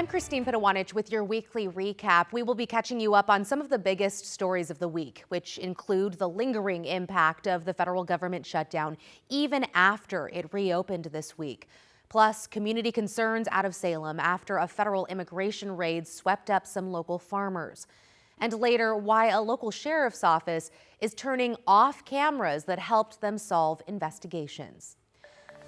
I'm Christine Pitawanich with your weekly recap. We will be catching you up on some of the biggest stories of the week, which include the lingering impact of the federal government shutdown even after it reopened this week. Plus, community concerns out of Salem after a federal immigration raid swept up some local farmers. And later, why a local sheriff's office is turning off cameras that helped them solve investigations.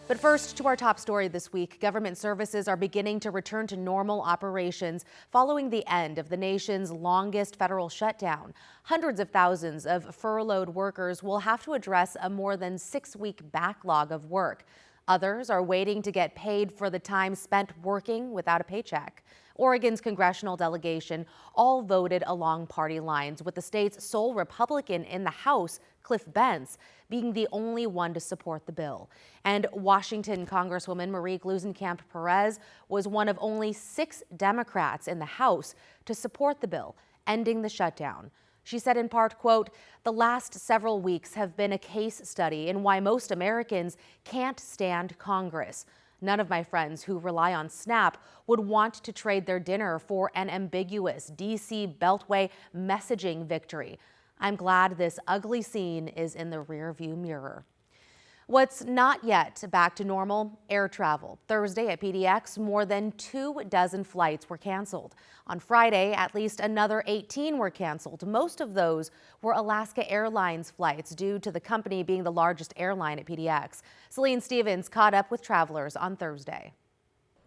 But first, to our top story this week, government services are beginning to return to normal operations following the end of the nation's longest federal shutdown. Hundreds of thousands of furloughed workers will have to address a more than 6-week backlog of work. Others are waiting to get paid for the time spent working without a paycheck. Oregon's congressional delegation all voted along party lines, with the state's sole Republican in the House, Cliff Bentz, being the only one to support the bill. And Washington Congresswoman Marie Gluesenkamp-Perez was one of only 6 Democrats in the House to support the bill, ending the shutdown. She said in part, quote, "The last several weeks have been a case study in why most Americans can't stand Congress. None of my friends who rely on SNAP would want to trade their dinner for an ambiguous D.C. Beltway messaging victory. I'm glad this ugly scene is in the rearview mirror." What's not yet back to normal? Air travel. Thursday at PDX, more than 24 flights were canceled. On Friday, at least another 18 were canceled. Most of those were Alaska Airlines flights due to the company being the largest airline at PDX. Celine Stevens caught up with travelers on Thursday.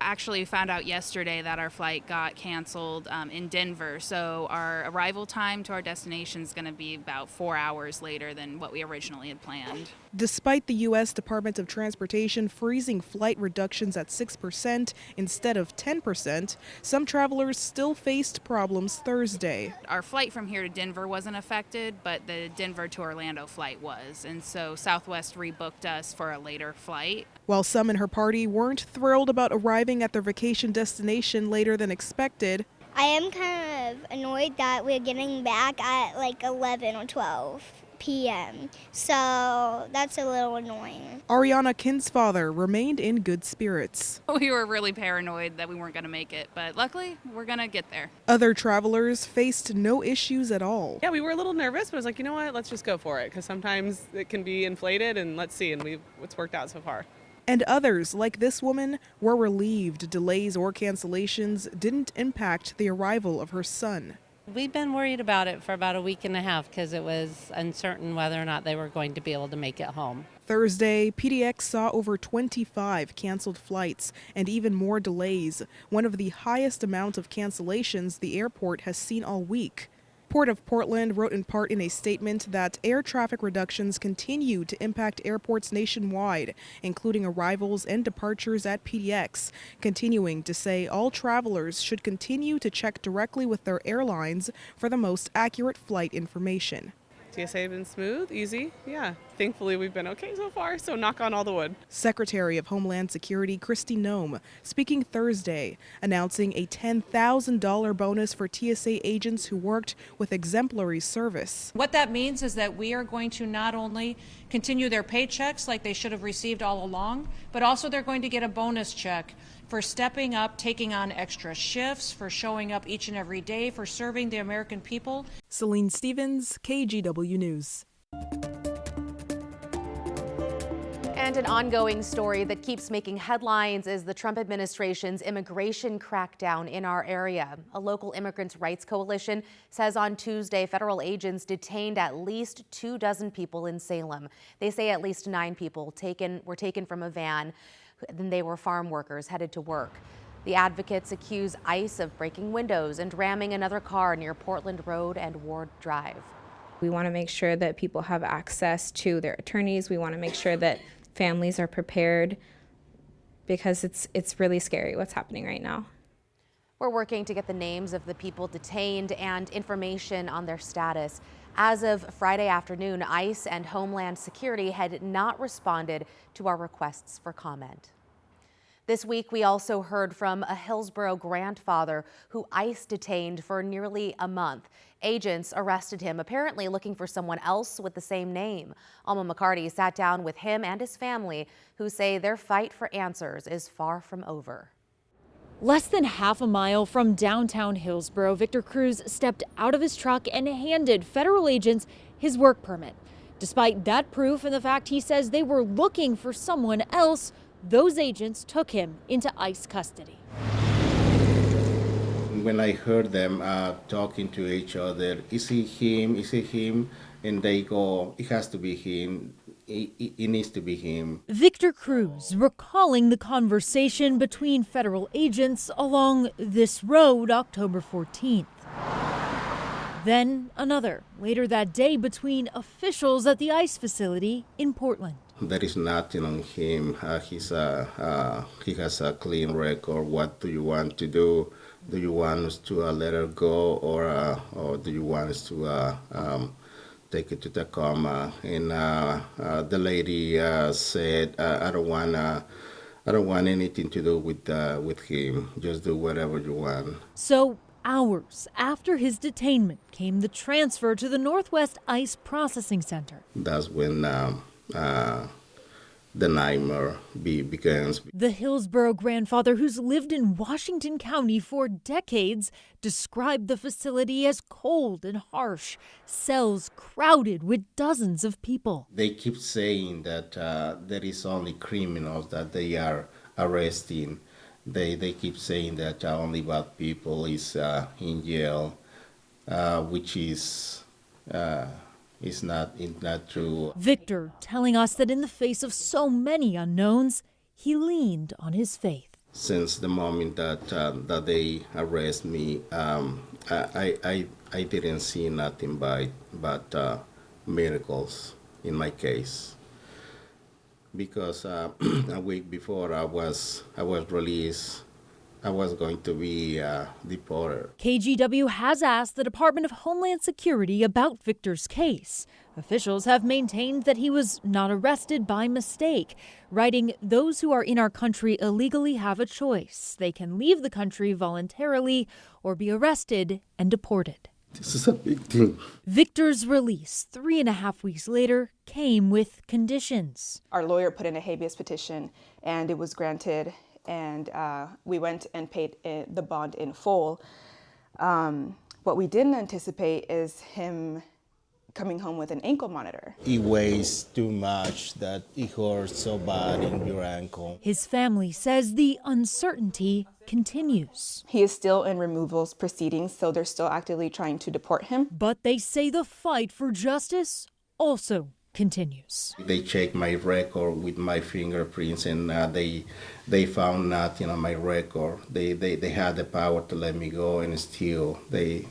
Actually found out yesterday that our flight got canceled in Denver, so our arrival time to our destination is going to be about 4 hours later than what we originally had planned. Despite the U.S. Department of Transportation freezing flight reductions at 6% instead of 10%, some travelers still faced problems Thursday. Our flight from here to Denver wasn't affected, but the Denver to Orlando flight was, and so Southwest rebooked us for a later flight. While some in her party weren't thrilled about arriving at their vacation destination later than expected, I am kind of annoyed that we're getting back at like 11 or 12 p.m. So that's a little annoying. Ariana Kinsfather remained in good spirits. We were really paranoid that we weren't going to make it, but luckily we're going to get there. Other travelers faced no issues at all. Yeah, we were a little nervous, but I was like, you know what, let's just go for it, because sometimes it can be inflated, and let's see, and it's worked out so far. And others, like this woman, were relieved delays or cancellations didn't impact the arrival of her son. We've been worried about it for about a week and a half because it was uncertain whether or not they were going to be able to make it home. Thursday, PDX saw over 25 canceled flights and even more delays, one of the highest amount of cancellations the airport has seen all week. Port of Portland wrote in part in a statement that air traffic reductions continue to impact airports nationwide, including arrivals and departures at PDX, continuing to say all travelers should continue to check directly with their airlines for the most accurate flight information. TSA has been smooth, easy. Yeah, thankfully we've been okay so far, so knock on all the wood. Secretary of Homeland Security Kristi Noem speaking Thursday, announcing a $10,000 bonus for TSA agents who worked with exemplary service. What that means is that we are going to not only continue their paychecks like they should have received all along, but also they're going to get a bonus check for stepping up, taking on extra shifts, for showing up each and every day, for serving the American people. Celine Stevens, KGW News. And an ongoing story that keeps making headlines is the Trump administration's immigration crackdown in our area. A local immigrants' rights coalition says on Tuesday federal agents detained at least 24 people in Salem. They say at least 9 people were taken from a van. Then they were farm workers headed to work. The advocates accuse ICE of breaking windows and ramming another car near Portland Road and Ward Drive. We want to make sure that people have access to their attorneys. We want to make sure that families are prepared because it's really scary what's happening right now. We're working to get the names of the people detained and information on their status. As of Friday afternoon, ICE and Homeland Security had not responded to our requests for comment. This week, we also heard from a Hillsboro grandfather who ICE detained for nearly a month. Agents arrested him, apparently looking for someone else with the same name. Alma McCarty sat down with him and his family, who say their fight for answers is far from over. Less than half a mile from downtown Hillsboro, Victor Cruz stepped out of his truck and handed federal agents his work permit. Despite that proof and the fact he says they were looking for someone else, those agents took him into ICE custody. When I heard them talking to each other, is he him, is he him? And they go, it has to be him, it needs to be him. Victor Cruz recalling the conversation between federal agents along this road October 14th. Then another later that day between officials at the ICE facility in Portland. There is nothing on him. He has a clean record. What do you want to do? Do you want us to let her go, or do you want us to take it to Tacoma? And the lady said, I don't want anything to do with him. Just do whatever you want. So hours after his detainment came the transfer to the Northwest ICE Processing Center. That's when the nightmare begins. The Hillsboro grandfather, who's lived in Washington County for decades, described the facility as cold and harsh, cells crowded with dozens of people. They keep saying that there is only criminals that they are arresting. They keep saying that only bad people is in jail, which is not true. Victor telling us that in the face of so many unknowns, he leaned on his faith. Since the moment that they arrest me, I didn't see nothing but miracles in my case. Because a week before I was released, I was going to be deported. KGW has asked the Department of Homeland Security about Victor's case. Officials have maintained that he was not arrested by mistake, writing, "Those who are in our country illegally have a choice. They can leave the country voluntarily or be arrested and deported." This is a big deal. Victor's release 3.5 weeks later came with conditions. Our lawyer put in a habeas petition and it was granted, and we went and paid the bond in full. What we didn't anticipate is him coming home with an ankle monitor. It weighs too much that it hurts so bad in your ankle. His family says the uncertainty continues. He is still in removals proceedings, so they're still actively trying to deport him. But they say the fight for justice also continues. They checked my record with my fingerprints, and they found nothing on my record. They had the power to let me go, and still they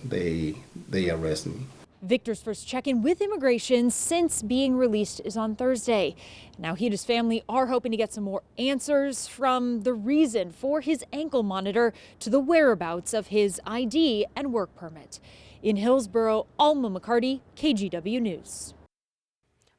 arrest me. Victor's first check-in with immigration since being released is on Thursday. Now he and his family are hoping to get some more answers, from the reason for his ankle monitor to the whereabouts of his ID and work permit. In Hillsboro, Alma McCarty, KGW News.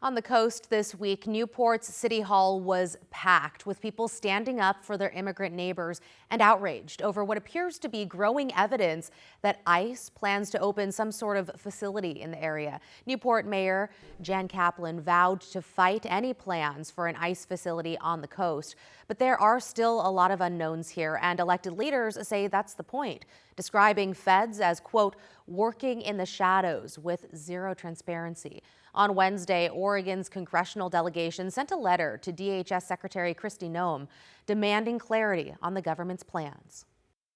On the coast this week, Newport's City Hall was packed with people standing up for their immigrant neighbors and outraged over what appears to be growing evidence that ICE plans to open some sort of facility in the area. Newport Mayor Jan Kaplan vowed to fight any plans for an ICE facility on the coast. But there are still a lot of unknowns here, and elected leaders say that's the point, describing feds as, quote, working in the shadows with zero transparency. On Wednesday, Oregon's congressional delegation sent a letter to DHS Secretary Kristi Noem demanding clarity on the government's plans.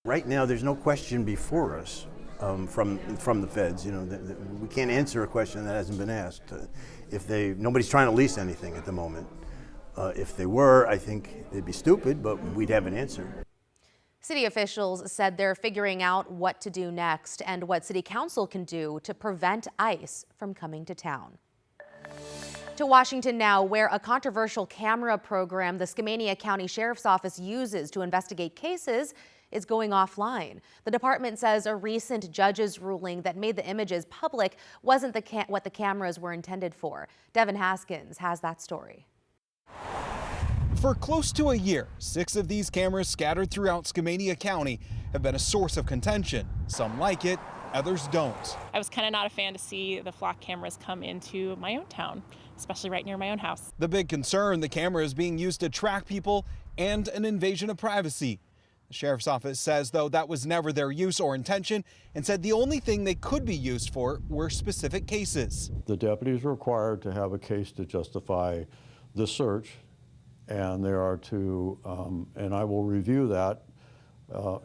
Right now, there's no question before us from the feds. You know, we can't answer a question that hasn't been asked. Nobody's trying to lease anything at the moment. If they were, I think they'd be stupid, but we'd have an answer. City officials said they're figuring out what to do next and what City Council can do to prevent ICE from coming to town. To Washington now, where a controversial camera program the Skamania County Sheriff's Office uses to investigate cases is going offline. The department says a recent judge's ruling that made the images public wasn't what the cameras were intended for. Devin Haskins has that story. For close to a year, 6 of these cameras scattered throughout Skamania County have been a source of contention. Some like it, others don't. I was kind of not a fan to see the flock cameras come into my own town, especially right near my own house. The big concern, the camera is being used to track people and an invasion of privacy. The sheriff's office says, though, that was never their use or intention, and said the only thing they could be used for were specific cases. The deputies are required to have a case to justify the search, and they are to, and I will review that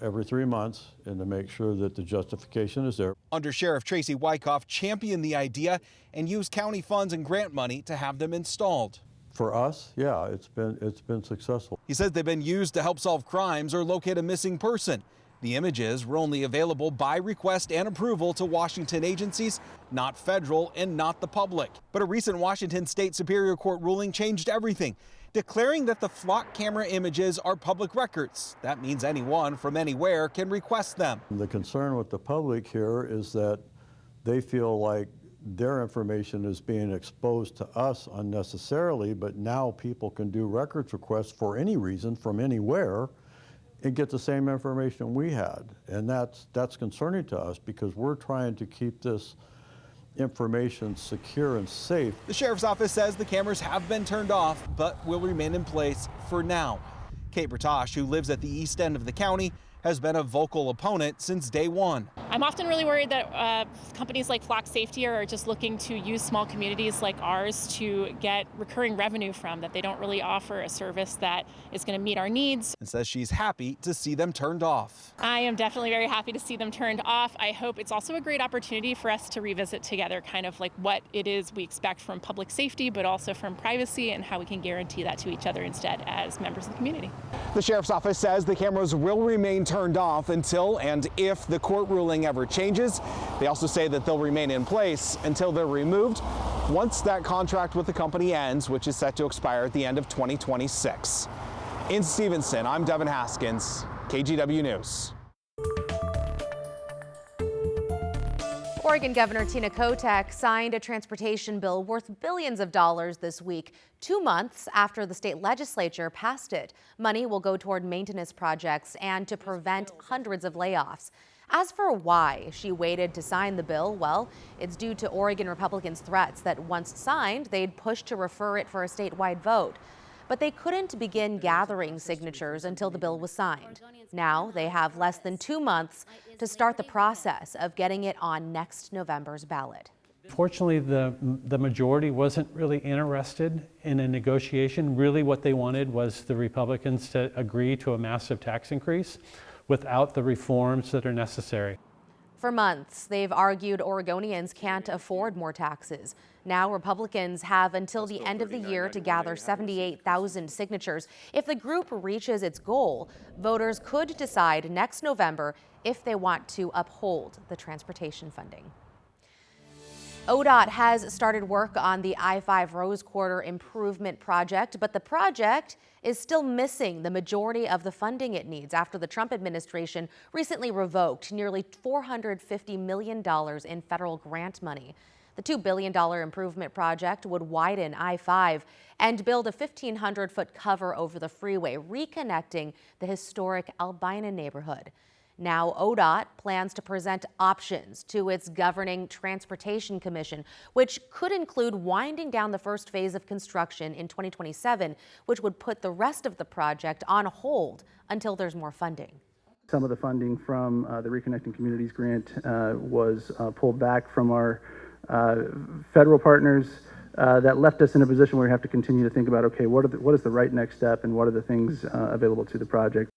every 3 months and to make sure that the justification is there. Under Sheriff Tracy Wyckoff championed the idea and used county funds and grant money to have them installed. For us, yeah, it's been successful. He says they've been used to help solve crimes or locate a missing person. The images were only available by request and approval to Washington agencies, not federal and not the public. But a recent Washington State Superior Court ruling changed everything, declaring that the flock camera images are public records. That means anyone from anywhere can request them. The concern with the public here is that they feel like their information is being exposed to us unnecessarily, but now people can do records requests for any reason from anywhere and get the same information we had. And that's concerning to us because we're trying to keep this information secure and safe. The sheriff's office says the cameras have been turned off, but will remain in place for now. Kate Bertosh, who lives at the east end of the county, has been a vocal opponent since day one. I'm often really worried that companies like Flock Safety are just looking to use small communities like ours to get recurring revenue from, that they don't really offer a service that is going to meet our needs. And says she's happy to see them turned off. I am definitely very happy to see them turned off. I hope it's also a great opportunity for us to revisit together kind of like what it is we expect from public safety, but also from privacy and how we can guarantee that to each other instead as members of the community. The sheriff's office says the cameras will remain turned off until and if the court ruling ever changes. They also say that they'll remain in place until they're removed once that contract with the company ends, which is set to expire at the end of 2026. In Stevenson, I'm Devin Haskins, KGW News. Oregon Governor Tina Kotek signed a transportation bill worth billions of dollars this week, 2 months after the state legislature passed it. Money will go toward maintenance projects and to prevent hundreds of layoffs. As for why she waited to sign the bill, well, it's due to Oregon Republicans' threats that once signed, they'd push to refer it for a statewide vote. But they couldn't begin gathering signatures until the bill was signed. Now they have less than 2 months to start the process of getting it on next November's ballot. Fortunately, the majority wasn't really interested in a negotiation. Really what they wanted was the Republicans to agree to a massive tax increase without the reforms that are necessary. For months, they've argued Oregonians can't afford more taxes. Now Republicans have until the end of the year to gather 78,000 signatures. If the group reaches its goal, voters could decide next November if they want to uphold the transportation funding. ODOT has started work on the I-5 Rose Quarter Improvement Project, but the project is still missing the majority of the funding it needs after the Trump administration recently revoked nearly $450 million in federal grant money. The $2 billion improvement project would widen I-5 and build a 1,500-foot cover over the freeway, reconnecting the historic Albina neighborhood. Now, ODOT plans to present options to its governing Transportation Commission, which could include winding down the first phase of construction in 2027, which would put the rest of the project on hold until there's more funding. Some of the funding from the Reconnecting Communities grant was pulled back from our federal partners. That left us in a position where we have to continue to think about, okay, what is the right next step and what are the things available to the project.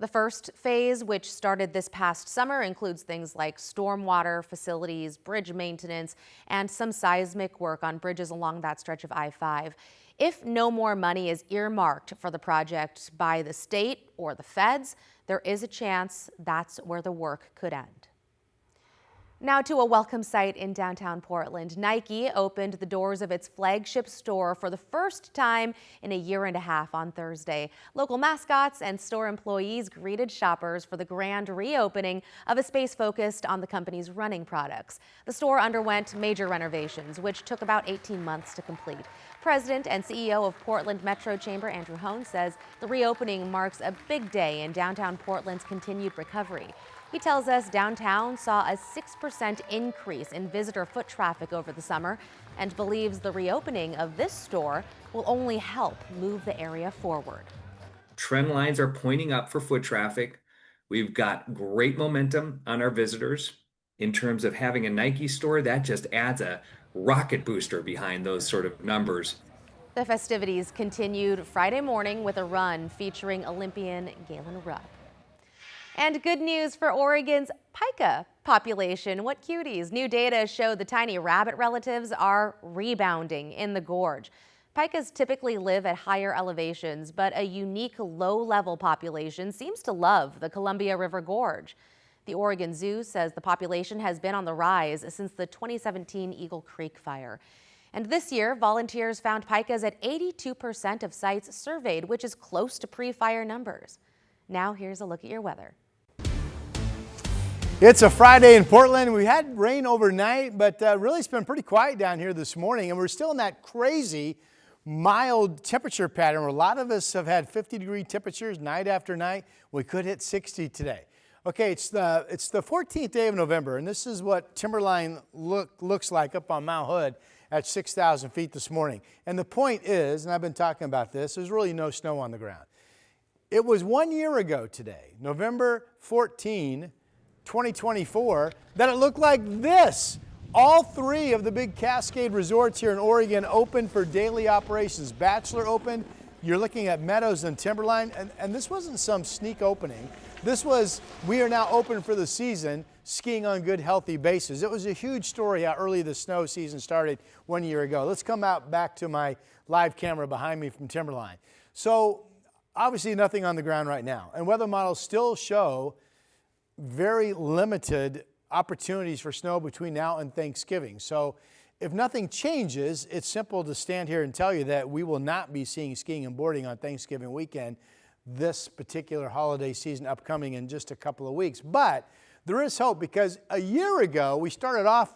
The first phase, which started this past summer, includes things like stormwater facilities, bridge maintenance, and some seismic work on bridges along that stretch of I-5. If no more money is earmarked for the project by the state or the feds, there is a chance that's where the work could end. Now to a welcome sight in downtown Portland. Nike opened the doors of its flagship store for the first time in a year and a half on Thursday. Local mascots and store employees greeted shoppers for the grand reopening of a space focused on the company's running products. The store underwent major renovations, which took about 18 months to complete. President and CEO of Portland Metro Chamber, Andrew Hone, says the reopening marks a big day in downtown Portland's continued recovery. He tells us downtown saw a 6% increase in visitor foot traffic over the summer and believes the reopening of this store will only help move the area forward. Trend lines are pointing up for foot traffic. We've got great momentum on our visitors. In terms of having a Nike store, that just adds a rocket booster behind those sort of numbers. The festivities continued Friday morning with a run featuring Olympian Galen Rupp. And good news for Oregon's pika population. What cuties. New data show the tiny rabbit relatives are rebounding in the gorge. Pikas typically live at higher elevations, but a unique low-level population seems to love the Columbia River Gorge. The Oregon Zoo says the population has been on the rise since the 2017 Eagle Creek fire. And this year, volunteers found pikas at 82% of sites surveyed, which is close to pre-fire numbers. Now here's a look at your weather. It's a Friday in Portland. We had rain overnight, but really it's been pretty quiet down here this morning, and we're still in that crazy mild temperature pattern where a lot of us have had 50-degree temperatures night after night. We could hit 60 today. Okay, it's the 14th day of November, and this is what Timberline looks like up on Mount Hood at 6,000 feet this morning. And the point is, and I've been talking about this, there's really no snow on the ground. It was 1 year ago today, November 14, 2024, that it looked like this. All three of the big Cascade resorts here in Oregon opened for daily operations. Bachelor opened, you're looking at Meadows and Timberline, and this wasn't some sneak opening. This was, we are now open for the season, skiing on good, healthy bases. It was a huge story how early the snow season started 1 year ago. Let's come out back to my live camera behind me from Timberline. So obviously nothing on the ground right now, and weather models still show very limited opportunities for snow between now and Thanksgiving. So if nothing changes, it's simple to stand here and tell you that we will not be seeing skiing and boarding on Thanksgiving weekend this particular holiday season upcoming in just a couple of weeks. But there is hope, because a year ago we started off,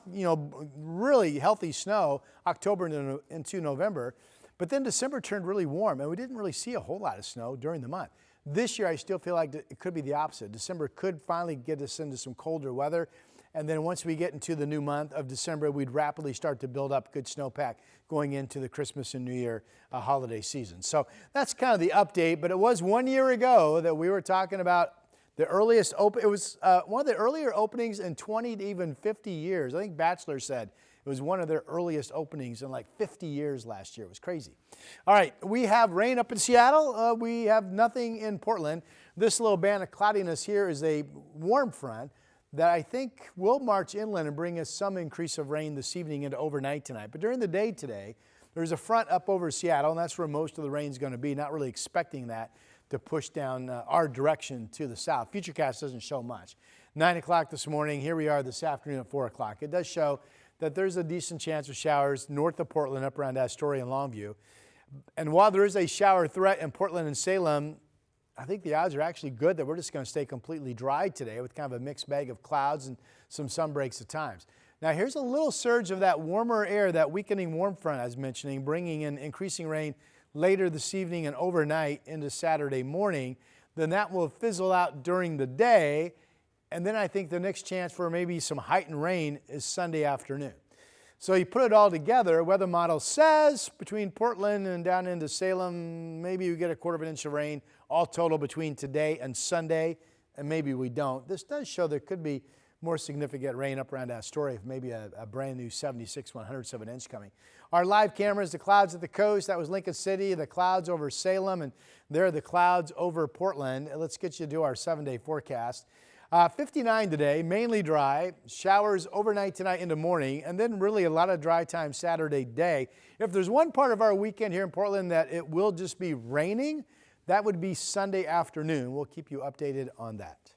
really healthy snow, October into November, but then December turned really warm and we didn't really see a whole lot of snow during the month. This year I still feel like it could be the opposite. December could finally get us into some colder weather, and then once we get into the new month of December, we'd rapidly start to build up good snowpack going into the Christmas and New Year holiday season. So that's kind of the update, but it was 1 year ago that we were talking about the earliest open. It was one of the earlier openings in 20 to even 50 years. I think Bachelor said it was one of their earliest openings in like 50 years last year. It was crazy. All right, we have rain up in Seattle. We have nothing in Portland. This little band of cloudiness here is a warm front that I think will march inland and bring us some increase of rain this evening into overnight tonight. But during the day today, there's a front up over Seattle, and that's where most of the rain is going to be. Not really expecting that to push down our direction to the south. Futurecast doesn't show much. 9 o'clock this morning, here we are this afternoon at 4 o'clock. It does show that there's a decent chance of showers north of Portland, up around Astoria and Longview. And while there is a shower threat in Portland and Salem, I think the odds are actually good that we're just going to stay completely dry today with kind of a mixed bag of clouds and some sun breaks at times. Now here's a little surge of that warmer air, that weakening warm front I was mentioning, bringing in increasing rain later this evening and overnight into Saturday morning. Then that will fizzle out during the day. And then I think the next chance for maybe some heightened rain is Sunday afternoon. So you put it all together, weather model says between Portland and down into Salem, maybe we get a quarter of an inch of rain, all total between today and Sunday, and maybe we don't. This does show there could be more significant rain up around Astoria, maybe a brand new 76 100ths of an inch coming. Our live cameras, the clouds at the coast, that was Lincoln City, the clouds over Salem, and there are the clouds over Portland. Let's get you to our 7-day forecast. 59 today, mainly dry, showers overnight tonight into morning, and then really a lot of dry time Saturday day. If there's one part of our weekend here in Portland that it will just be raining, that would be Sunday afternoon. We'll keep you updated on that.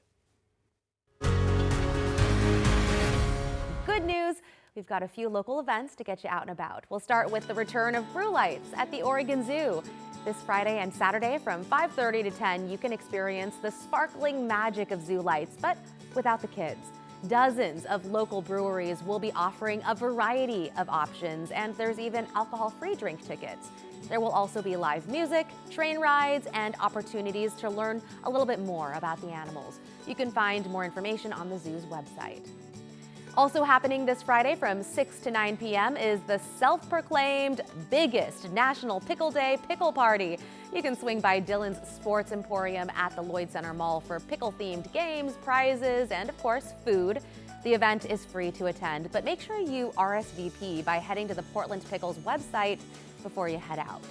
Good news, we've got a few local events to get you out and about. We'll start with the return of Brew Lights at the Oregon Zoo. This Friday and Saturday from 5:30 to 10, you can experience the sparkling magic of zoo lights, but without the kids. Dozens of local breweries will be offering a variety of options, and there's even alcohol-free drink tickets. There will also be live music, train rides, and opportunities to learn a little bit more about the animals. You can find more information on the zoo's website. Also happening this Friday from 6 to 9 p.m. is the self-proclaimed biggest National Pickle Day Pickle Party. You can swing by Dillon's Sports Emporium at the Lloyd Center Mall for pickle-themed games, prizes, and of course, food. The event is free to attend, but make sure you RSVP by heading to the Portland Pickles website before you head out.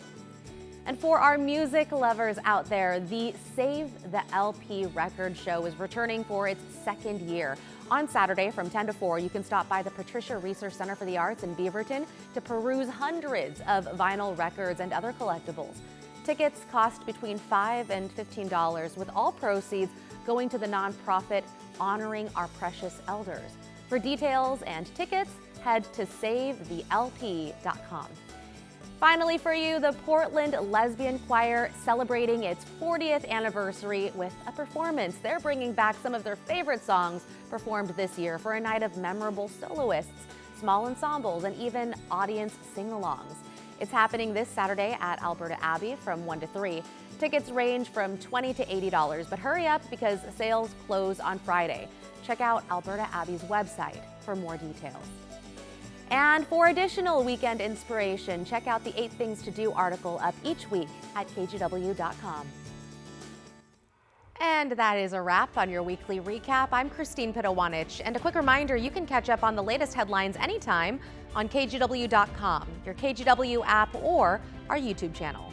And for our music lovers out there, the Save the LP record show is returning for its second year. On Saturday from 10 to 4, you can stop by the Patricia Research Center for the Arts in Beaverton to peruse hundreds of vinyl records and other collectibles. Tickets cost between $5 and $15, with all proceeds going to the nonprofit Honoring Our Precious Elders. For details and tickets, head to SaveTheLP.com. Finally for you, the Portland Lesbian Choir celebrating its 40th anniversary with a performance. They're bringing back some of their favorite songs performed this year for a night of memorable soloists, small ensembles, and even audience sing-alongs. It's happening this Saturday at Alberta Abbey from 1 to 3. Tickets range from $20 to $80, but hurry up because sales close on Friday. Check out Alberta Abbey's website for more details. And for additional weekend inspiration, check out the 8 Things to Do article up each week at KGW.com. And that is a wrap on your weekly recap. I'm Christine Pitawanich, and a quick reminder, you can catch up on the latest headlines anytime on KGW.com, your KGW app, or our YouTube channel.